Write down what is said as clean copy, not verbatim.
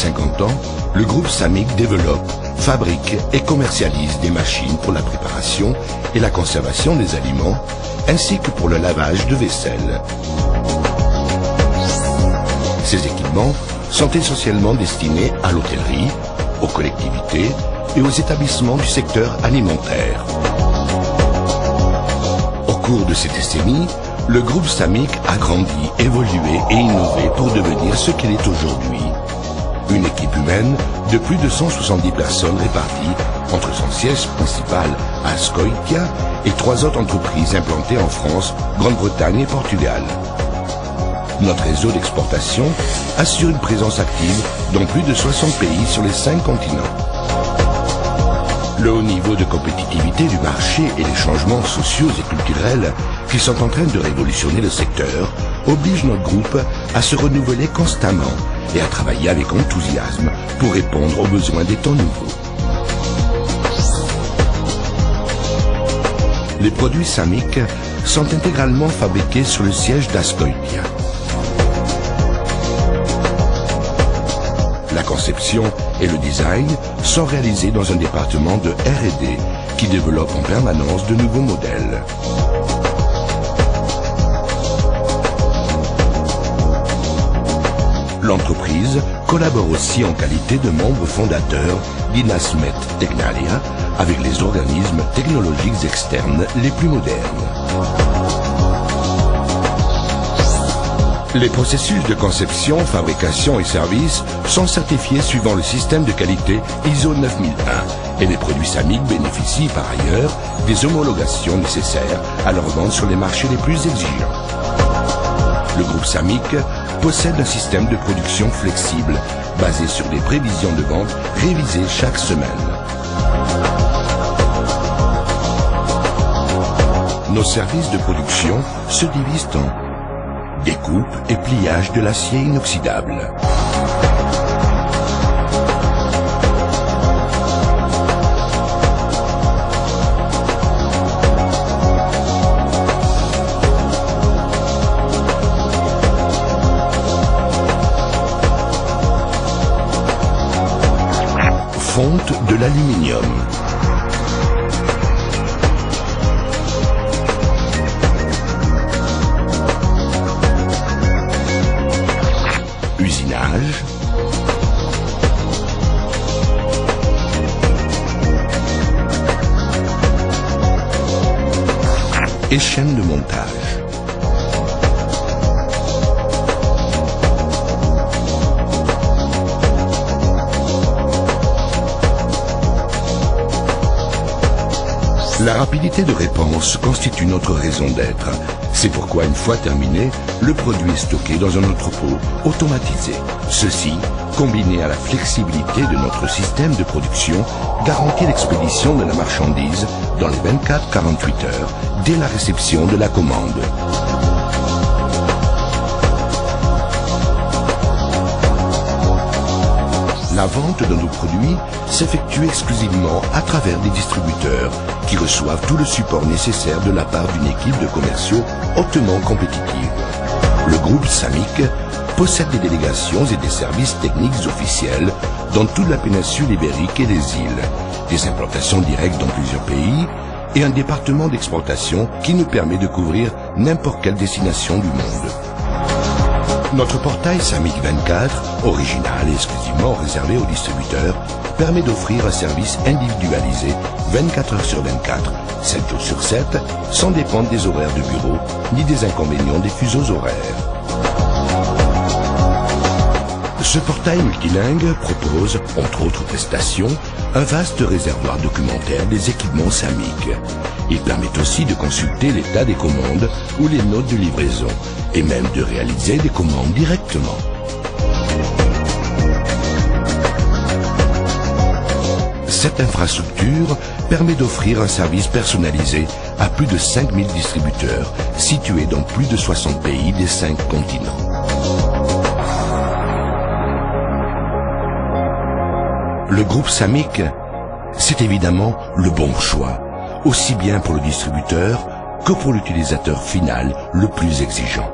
50 ans, le groupe Samic développe, fabrique et commercialise des machines pour la préparation et la conservation des aliments, ainsi que pour le lavage de vaisselle. Ces équipements sont essentiellement destinés à l'hôtellerie, aux collectivités et aux établissements du secteur alimentaire. Au cours de ces décennies, le groupe Samic a grandi, évolué et innové pour devenir ce qu'il est aujourd'hui. Une équipe humaine de plus de 170 personnes réparties entre son siège principal à Ascoitia et 3 autres entreprises implantées en France, Grande-Bretagne et Portugal. Notre réseau d'exportation assure une présence active dans plus de 60 pays sur les 5 continents. Le haut niveau de compétitivité du marché et les changements sociaux et culturels qui sont en train de révolutionner le secteur obligent notre groupe à se renouveler constamment et à travailler avec enthousiasme pour répondre aux besoins des temps nouveaux. Les produits Samic sont intégralement fabriqués sur le siège d'Ascoitia. La conception et le design sont réalisés dans un département de R&D qui développe en permanence de nouveaux modèles. L'entreprise collabore aussi en qualité de membre fondateur d'Inasmet Tecnalia avec les organismes technologiques externes les plus modernes. Les processus de conception, fabrication et service sont certifiés suivant le système de qualité ISO 9001 et les produits Samic bénéficient par ailleurs des homologations nécessaires à leur vente sur les marchés les plus exigeants. Le groupe Samic possède un système de production flexible basé sur des prévisions de vente révisées chaque semaine. Nos services de production se divisent en découpe et pliage de l'acier inoxydable, fonte de l'aluminium, usinage, et chaîne de montage. La rapidité de réponse constitue notre raison d'être. C'est pourquoi, une fois terminé, le produit est stocké dans un entrepôt automatisé. Ceci, combiné à la flexibilité de notre système de production, garantit l'expédition de la marchandise dans les 24-48 heures dès la réception de la commande. La vente de nos produits s'effectue exclusivement à travers des distributeurs qui reçoivent tout le support nécessaire de la part d'une équipe de commerciaux hautement compétitive. Le groupe Samic possède des délégations et des services techniques officiels dans toute la péninsule ibérique et les îles, des implantations directes dans plusieurs pays et un département d'exportation qui nous permet de couvrir n'importe quelle destination du monde. Notre portail Samic 24, original et exclusivement réservé aux distributeurs, permet d'offrir un service individualisé 24 heures sur 24, 7 jours sur 7, sans dépendre des horaires de bureau ni des inconvénients des fuseaux horaires. Ce portail multilingue propose, entre autres prestations, un vaste réservoir documentaire des équipements Samic. Il permet aussi de consulter l'état des commandes ou les notes de livraison, et même de réaliser des commandes directement. Cette infrastructure permet d'offrir un service personnalisé à plus de 5000 distributeurs situés dans plus de 60 pays des 5 continents. Le groupe Samic, c'est évidemment le bon choix, aussi bien pour le distributeur que pour l'utilisateur final le plus exigeant.